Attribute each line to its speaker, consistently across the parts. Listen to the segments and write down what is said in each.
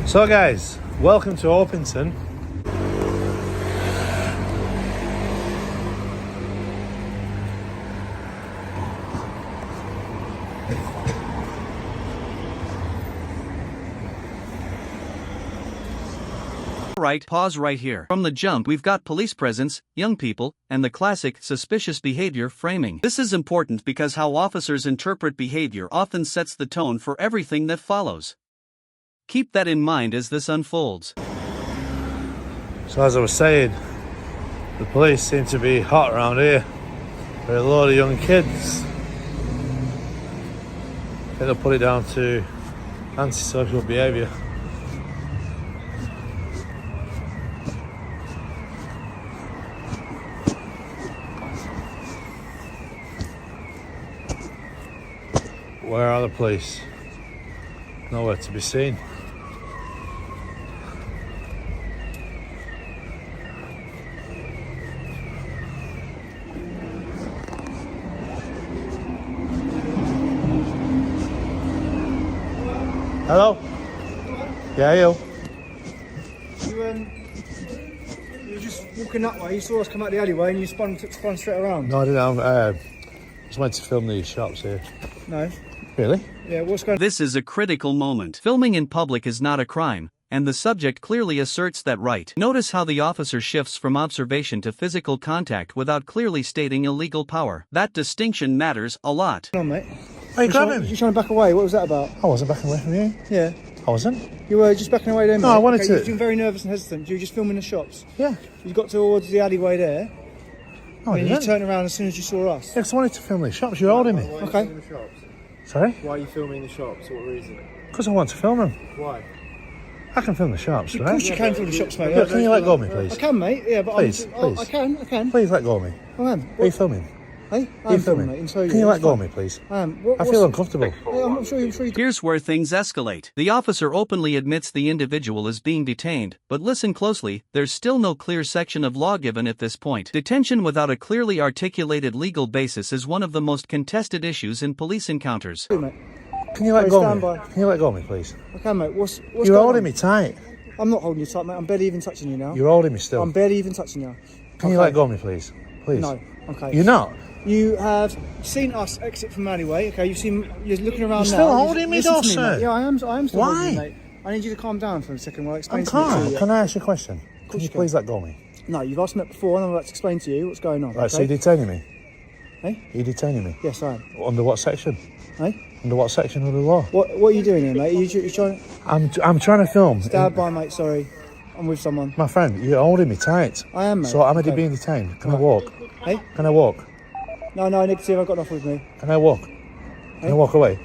Speaker 1: So guys, welcome to Orpington.
Speaker 2: Right, pause right here. From the jump, we've got police presence, young people, and the classic suspicious behavior framing. This is important because how officers interpret behavior often sets the tone for everything that follows. Keep that in mind as this unfolds.
Speaker 1: So as I was saying, the police seem to be hot around here. There are a load of young kids. I think they'll put it down to antisocial behaviour. Where are the police? Nowhere to be seen. Hello? Yeah, you?
Speaker 3: You were just walking that way, you saw us come out the alleyway and you spun straight around.
Speaker 1: No, I didn't. I just went to film these shops here.
Speaker 3: No.
Speaker 1: Really?
Speaker 3: Yeah, what's going on?
Speaker 2: This is a critical moment. Filming in public is not a crime, and the subject clearly asserts that right. Notice how the officer shifts from observation to physical contact without clearly stating illegal power. That distinction matters a lot.
Speaker 3: Come on, mate.
Speaker 1: Are you grabbing me?
Speaker 3: You're trying to back away, what was that about?
Speaker 1: I wasn't backing away from you.
Speaker 3: Yeah.
Speaker 1: I wasn't.
Speaker 3: You were just backing away there, mate.
Speaker 1: No, I wanted to.
Speaker 3: You were doing very nervous and hesitant. You were just filming the shops.
Speaker 1: Yeah.
Speaker 3: You got towards the alleyway there,
Speaker 1: No, I
Speaker 3: and you
Speaker 1: didn't.
Speaker 3: turned around as soon as you saw us.
Speaker 1: Yeah, 'cause I wanted to film these shops. You're holding me.
Speaker 3: Okay.
Speaker 1: Sorry?
Speaker 4: Why are you filming the shops? What reason?
Speaker 1: Because I want to film them.
Speaker 4: Why?
Speaker 1: I can film the shops,
Speaker 3: Of
Speaker 1: right?
Speaker 3: course you can film the shops, mate.
Speaker 1: Look, can you let go of me, please?
Speaker 3: I can, mate. Yeah, but
Speaker 1: Please,
Speaker 3: I
Speaker 1: please.
Speaker 3: can.
Speaker 1: Please let go of me.
Speaker 3: I am.
Speaker 1: Are you filming?
Speaker 3: Hey,
Speaker 1: Are you
Speaker 3: I'm filming,
Speaker 1: filming?
Speaker 3: mate. And so
Speaker 1: Can you let go of me, please?
Speaker 3: I am.
Speaker 1: I feel uncomfortable.
Speaker 3: Hey, I'm not sure you
Speaker 2: Here's where things escalate. The officer openly admits the individual is being detained, but listen closely, there's still no clear section of law given at this point. Detention without a clearly articulated legal basis is one of the most contested issues in police encounters.
Speaker 3: do, mate.
Speaker 1: Can you let
Speaker 3: Please
Speaker 1: go of
Speaker 3: stand
Speaker 1: me?
Speaker 3: by.
Speaker 1: Can you let go of me, please?
Speaker 3: I can, mate. What's
Speaker 1: You're
Speaker 3: going
Speaker 1: holding
Speaker 3: on?
Speaker 1: me tight.
Speaker 3: I'm not holding you tight, mate. I'm barely even touching you now.
Speaker 1: You're holding me still.
Speaker 3: I'm barely even touching you.
Speaker 1: Can you
Speaker 3: Okay.
Speaker 1: let go of me, please? Please.
Speaker 3: No. Okay.
Speaker 1: You're not?
Speaker 3: You have seen us exit from the alleyway. Okay. You're looking around
Speaker 1: You're
Speaker 3: now.
Speaker 1: still holding me,
Speaker 3: Listen
Speaker 1: though,
Speaker 3: to
Speaker 1: sir.
Speaker 3: mate. Yeah, I am still
Speaker 1: Why?
Speaker 3: holding you, mate. I need you to calm down for a second while I explain
Speaker 1: I'm
Speaker 3: something
Speaker 1: calm.
Speaker 3: to you.
Speaker 1: Can I ask you a question? Can you
Speaker 3: you can.
Speaker 1: please let go of me?
Speaker 3: No, you've asked me that before and I'm about to explain to you what's going on.
Speaker 1: Right, so
Speaker 3: okay?
Speaker 1: you're detaining me?
Speaker 3: Hey?
Speaker 1: You're detaining me?
Speaker 3: Yes, I am.
Speaker 1: Under what section?
Speaker 3: Hey?
Speaker 1: Under what section of the law?
Speaker 3: What are you doing here, mate? You're trying
Speaker 1: I'm trying to film.
Speaker 3: Stand by, mate. Sorry. I'm with someone.
Speaker 1: My friend, you're holding me tight.
Speaker 3: I am, mate.
Speaker 1: So I'm already
Speaker 3: Okay.
Speaker 1: being detained. Can I walk?
Speaker 3: Hey?
Speaker 1: Can I walk?
Speaker 3: No, negative. I've got enough with me.
Speaker 1: Can I walk? Can I walk away?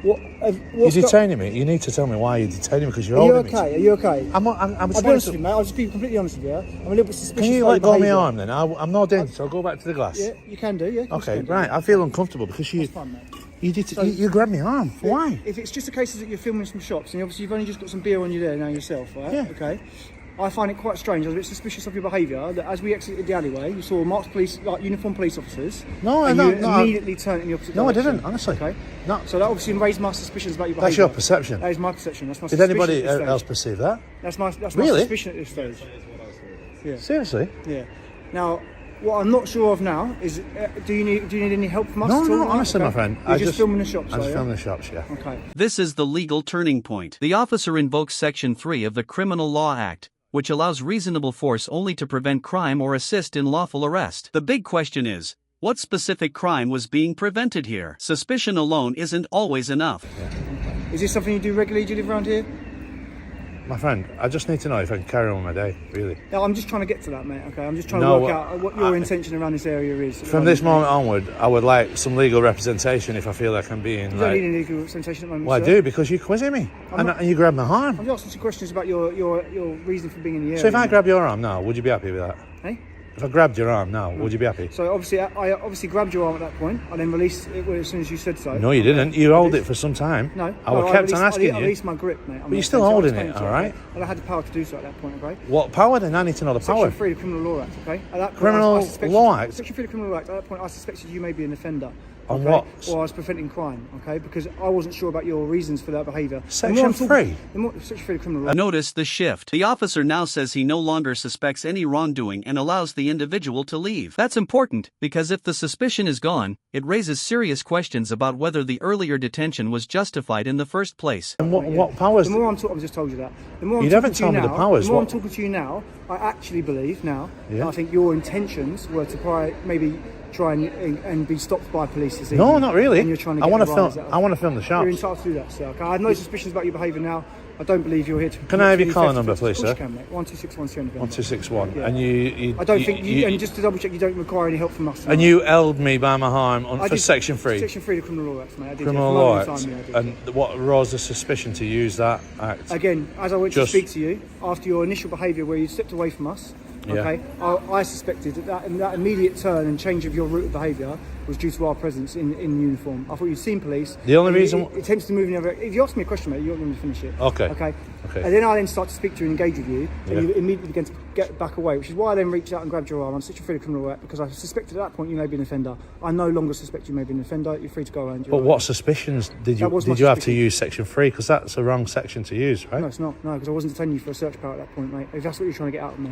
Speaker 3: What?
Speaker 1: You're
Speaker 3: What's
Speaker 1: detaining me. You need to tell me why you're detaining me because you're
Speaker 3: Are you
Speaker 1: holding me.
Speaker 3: okay? Are you okay?
Speaker 1: I'm
Speaker 3: I'll be honest
Speaker 1: trying
Speaker 3: with
Speaker 1: to...
Speaker 3: you, mate. I'll just be completely honest with you. I'm a little bit suspicious.
Speaker 1: Can you
Speaker 3: about
Speaker 1: let
Speaker 3: your
Speaker 1: go of my
Speaker 3: behaviour.
Speaker 1: arm then? I'm not dangerous. I'll go back to the glass.
Speaker 3: Yeah, you can do. Yeah. of course
Speaker 1: Okay,
Speaker 3: you can do.
Speaker 1: right. I feel uncomfortable because you
Speaker 3: That's fine, mate.
Speaker 1: you grabbed my arm. Why?
Speaker 3: If it's just a case that you're filming some shops and obviously you've only just got some beer on you there now yourself, right?
Speaker 1: Yeah.
Speaker 3: Okay. I find it quite strange. I was a bit suspicious of your behaviour that as we exited the alleyway, you saw marked police, like uniformed police officers.
Speaker 1: No,
Speaker 3: and
Speaker 1: no,
Speaker 3: you
Speaker 1: no.
Speaker 3: immediately turned in the opposite
Speaker 1: No, I
Speaker 3: direction.
Speaker 1: didn't. Honestly.
Speaker 3: Okay.
Speaker 1: No.
Speaker 3: So that obviously raised my suspicions about your behaviour.
Speaker 1: That's your perception.
Speaker 3: That is my perception. That's my
Speaker 1: Did
Speaker 3: suspicion
Speaker 1: anybody
Speaker 3: at this stage.
Speaker 1: else perceive that?
Speaker 3: That's my
Speaker 1: Really?
Speaker 3: suspicion at this stage. Yeah.
Speaker 1: Seriously?
Speaker 3: Yeah. Now, what I'm not sure of now is, do you need any help from us?
Speaker 1: No,
Speaker 3: at all?
Speaker 1: no, honestly,
Speaker 3: Okay.
Speaker 1: my friend.
Speaker 3: You're just filming the shops.
Speaker 1: I'm just
Speaker 3: are you?
Speaker 1: filming the shops, yeah.
Speaker 3: Okay.
Speaker 2: This is the legal turning point. The officer invokes Section 3 of the Criminal Law Act, which allows reasonable force only to prevent crime or assist in lawful arrest. The big question is, what specific crime was being prevented here? Suspicion alone isn't always enough.
Speaker 3: Is this something you do regularly? Do you live around here?
Speaker 1: My friend, I just need to know if I can carry on with my day, really.
Speaker 3: No, I'm just trying to get to that, mate. Okay, I'm just trying
Speaker 1: No,
Speaker 3: to work out what your intention around this area is.
Speaker 1: From this moment onward, I would like some legal representation if I feel like I'm being
Speaker 3: You don't need
Speaker 1: like...
Speaker 3: any legal representation at the moment.
Speaker 1: Well, I
Speaker 3: sir.
Speaker 1: do, because you're quizzing me. And you grab my arm.
Speaker 3: I'm just asking you questions about your reason for being in the area.
Speaker 1: So if I grab your arm now, would you be happy with that?
Speaker 3: Hey?
Speaker 1: If I grabbed your arm now, would you be happy?
Speaker 3: So obviously, I obviously grabbed your arm at that point. I then released it as soon as you said so.
Speaker 1: No, you didn't. You held it for some time.
Speaker 3: No,
Speaker 1: I kept on asking
Speaker 3: I
Speaker 1: you.
Speaker 3: released my grip, mate.
Speaker 1: But you're still holding it, all right?
Speaker 3: And I had the power to do so at that point, okay?
Speaker 1: What power then? I need to know the power.
Speaker 3: Section 3 of the Criminal Law Act, okay? At that point,
Speaker 1: Criminal
Speaker 3: I suspected-
Speaker 1: Law Act?
Speaker 3: Section 3 of the Criminal Law Act, at that point I suspected you may be an offender.
Speaker 1: On
Speaker 3: okay?
Speaker 1: what?
Speaker 3: Or I was preventing crime, okay? Because I wasn't sure about your reasons for that behaviour.
Speaker 1: Section 3?
Speaker 3: Section 3 of the criminal law.
Speaker 2: Notice the shift. The officer now says he no longer suspects any wrongdoing and allows the individual to leave. That's important, because if the suspicion is gone, it raises serious questions about whether the earlier detention was justified in the first place.
Speaker 1: And what powers?
Speaker 3: The more I'm talking, I've just told you that. The more I'm
Speaker 1: You
Speaker 3: talking
Speaker 1: haven't
Speaker 3: to you
Speaker 1: told me the
Speaker 3: now,
Speaker 1: powers,
Speaker 3: The more
Speaker 1: what-
Speaker 3: I'm talking to you now, I actually believe now,
Speaker 1: Yeah.
Speaker 3: I think your intentions were to maybe try and be stopped by police this
Speaker 1: No,
Speaker 3: evening.
Speaker 1: not really.
Speaker 3: And you're trying to
Speaker 1: I
Speaker 3: get
Speaker 1: want to
Speaker 3: a
Speaker 1: film.
Speaker 3: rise out of
Speaker 1: I want to film the
Speaker 3: You're
Speaker 1: shops.
Speaker 3: entitled to do that, sir. Okay? I have no suspicions about your behaviour now. I don't believe you're here to.
Speaker 1: Can I have your
Speaker 3: commit
Speaker 1: car
Speaker 3: any
Speaker 1: number,
Speaker 3: theft offences.
Speaker 1: please,
Speaker 3: Of course
Speaker 1: sir?
Speaker 3: you can, mate. 1261
Speaker 1: 1261.
Speaker 3: Yeah.
Speaker 1: And you
Speaker 3: I don't think you. And just to double check, you don't require any help from us.
Speaker 1: and you held me by my arm
Speaker 3: I
Speaker 1: for
Speaker 3: did-
Speaker 1: Section 3.
Speaker 3: Section 3 of the Criminal Law Act, mate. I did,
Speaker 1: Criminal
Speaker 3: yeah,
Speaker 1: Law
Speaker 3: for
Speaker 1: Act.
Speaker 3: time, yeah, I did,
Speaker 1: And what arose the suspicion to use that act?
Speaker 3: Again, as I went
Speaker 1: Just-
Speaker 3: to speak to you, after your initial behaviour where you stepped away from us,
Speaker 1: Yeah.
Speaker 3: okay, I suspected that immediate turn and change of your route of behaviour was due to our presence in uniform. I thought you'd seen police.
Speaker 1: The only
Speaker 3: and
Speaker 1: reason-
Speaker 3: it attempts to move in the other. If you ask me a question, mate, you're not going to finish it.
Speaker 1: Okay.
Speaker 3: Okay.
Speaker 1: Okay.
Speaker 3: And then I then start to speak to you and engage with you,
Speaker 1: Yeah.
Speaker 3: and you immediately begin to get back away, which is why I then reached out and grabbed your arm. I'm such a free criminal act because I suspected at that point you may be an offender. I no longer suspect you may be an offender. You're free to go around.
Speaker 1: But what suspicions did you
Speaker 3: That was my
Speaker 1: have to
Speaker 3: suspicion.
Speaker 1: use Section 3? Because that's the wrong section to use, right?
Speaker 3: No, it's not. No, because I wasn't detaining you for a search power at that point, mate. If that's what you're trying to get out of me.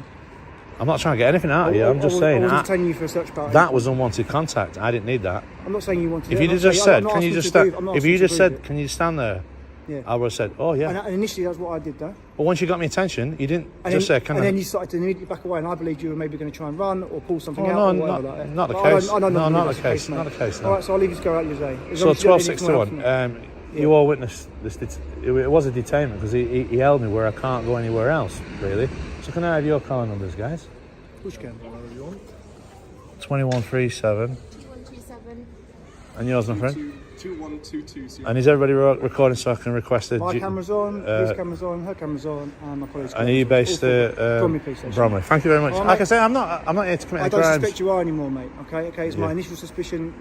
Speaker 1: I'm not trying to get anything out of you. I'm just saying
Speaker 3: I wasn't
Speaker 1: that,
Speaker 3: detaining you for a search power.
Speaker 1: that was unwanted contact. I didn't need that.
Speaker 3: I'm not saying you wanted
Speaker 1: If
Speaker 3: it.
Speaker 1: you
Speaker 3: I'm not
Speaker 1: just
Speaker 3: saying-
Speaker 1: said,
Speaker 3: I'm not
Speaker 1: can you
Speaker 3: asking
Speaker 1: just
Speaker 3: to
Speaker 1: stand?
Speaker 3: agree- I'm not
Speaker 1: If you
Speaker 3: asking to
Speaker 1: just
Speaker 3: agree
Speaker 1: said,
Speaker 3: with it.
Speaker 1: can you stand there?
Speaker 3: Yeah.
Speaker 1: I would have said, oh yeah.
Speaker 3: And initially that's what I did though.
Speaker 1: But once you got my attention, you didn't
Speaker 3: And
Speaker 1: just
Speaker 3: then,
Speaker 1: say, can
Speaker 3: and
Speaker 1: I?
Speaker 3: then you started to immediately back away, and I believed you were maybe going to try and run or pull something
Speaker 1: Oh,
Speaker 3: out.
Speaker 1: no,
Speaker 3: or whatever
Speaker 1: not-
Speaker 3: like that.
Speaker 1: not the
Speaker 3: But I don't-
Speaker 1: case.
Speaker 3: I don't
Speaker 1: No,
Speaker 3: believe
Speaker 1: not
Speaker 3: that's
Speaker 1: the case,
Speaker 3: mate.
Speaker 1: not the case, no.
Speaker 3: All right, so I'll leave you to go out your day. As
Speaker 1: So
Speaker 3: long as you don't need
Speaker 1: 1261.
Speaker 3: anything else
Speaker 1: You all witnessed this. It was a detainment because he held me where I can't go anywhere else, really. So can I have your car numbers, guys?
Speaker 3: from me. Which can?
Speaker 1: 2137.
Speaker 5: 2127.
Speaker 1: And yours, my friend?
Speaker 4: 2122.
Speaker 1: And is everybody recording so I can request a...
Speaker 3: My camera's on, his camera's on, her camera's on, and my colleague's
Speaker 1: And
Speaker 3: camera's
Speaker 1: you
Speaker 3: on.
Speaker 1: based
Speaker 3: All four. Bromley Police Station.
Speaker 1: Bromley. Thank you very much.
Speaker 3: All right,
Speaker 1: Like I
Speaker 3: mate.
Speaker 1: say, I'm not here to commit
Speaker 3: I
Speaker 1: any
Speaker 3: don't
Speaker 1: crimes.
Speaker 3: suspect you are anymore, mate. Okay, it's
Speaker 1: Yeah.
Speaker 3: my initial suspicion.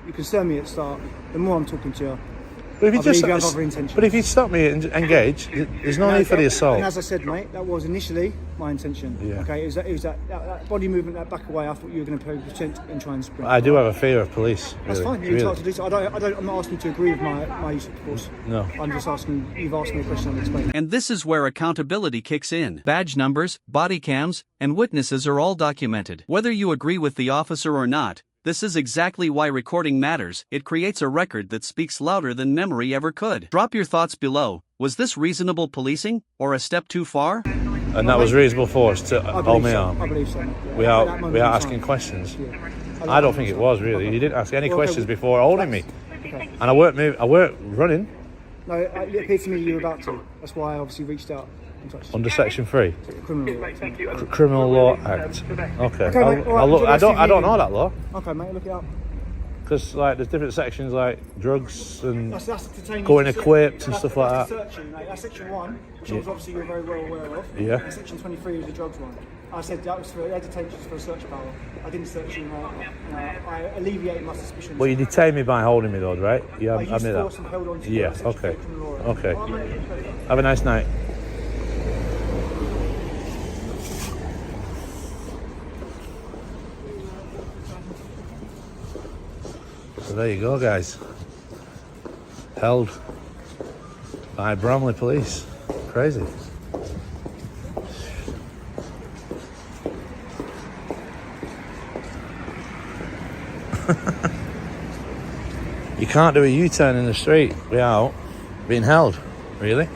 Speaker 3: You concern me at the start. The more I'm talking to you,
Speaker 1: But if you
Speaker 3: I believe
Speaker 1: just,
Speaker 3: you have other intentions.
Speaker 1: but if you stop me and engage, there's no need for the assault.
Speaker 3: And as I said, mate, that was initially my intention.
Speaker 1: Yeah.
Speaker 3: Okay, it was that body movement, that back away. I thought you were going to pretend and try and sprint.
Speaker 1: I do have a fear of police.
Speaker 3: That's
Speaker 1: really,
Speaker 3: fine. You're
Speaker 1: really.
Speaker 3: entitled to do so. I'm not asking you to agree with my use of force.
Speaker 1: No.
Speaker 3: I'm just asking. You've asked me a question. I'm explaining.
Speaker 2: And this is where accountability kicks in. Badge numbers, body cams, and witnesses are all documented. Whether you agree with the officer or not, this is exactly why recording matters. It creates a record that speaks louder than memory ever could. Drop your thoughts below. Was this reasonable policing, or a step too far?
Speaker 1: And that was reasonable force to hold me
Speaker 3: so.
Speaker 1: arm.
Speaker 3: I believe so. mate. Yeah.
Speaker 1: Without,
Speaker 3: At that moment
Speaker 1: without
Speaker 3: in
Speaker 1: asking
Speaker 3: time.
Speaker 1: questions.
Speaker 3: Yeah.
Speaker 1: I don't think it was really. You didn't ask any
Speaker 3: Well,
Speaker 1: questions
Speaker 3: okay,
Speaker 1: before holding me.
Speaker 3: Okay.
Speaker 1: And I weren't running
Speaker 3: No, it appeared to me you were about to. That's why I obviously reached out and touched
Speaker 1: under Section 3.
Speaker 3: criminal law.
Speaker 1: Criminal Law Act. Okay.
Speaker 3: Okay, mate, all right,
Speaker 1: Look,
Speaker 3: enjoy the rest of
Speaker 1: I
Speaker 3: your
Speaker 1: don't know
Speaker 3: evening.
Speaker 1: that law.
Speaker 3: Okay, mate, look it up.
Speaker 1: Because like there's different sections like drugs and
Speaker 3: That's detaining
Speaker 1: going
Speaker 3: you.
Speaker 1: equipped and
Speaker 3: That's-
Speaker 1: stuff like
Speaker 3: that's
Speaker 1: that.
Speaker 3: the searching, mate. That's section 1, which was obviously you're very well aware of.
Speaker 1: Yeah.
Speaker 3: And section 23 was the drugs one. I said that was for detentions for a search power. I didn't search you. I alleviated my suspicions.
Speaker 1: Well, you detained me by holding me though, right? Yeah,
Speaker 3: I
Speaker 1: I
Speaker 3: used
Speaker 1: admit
Speaker 3: force
Speaker 1: that.
Speaker 3: and held on to you.
Speaker 1: Yeah,
Speaker 3: That's section
Speaker 1: okay.
Speaker 3: 3 criminal law.
Speaker 1: Okay.
Speaker 3: All right, mate, okay.
Speaker 1: Have a nice night. So there you go, guys. Held by Bromley Police. Crazy. You can't do a U-turn in the street without being held, really.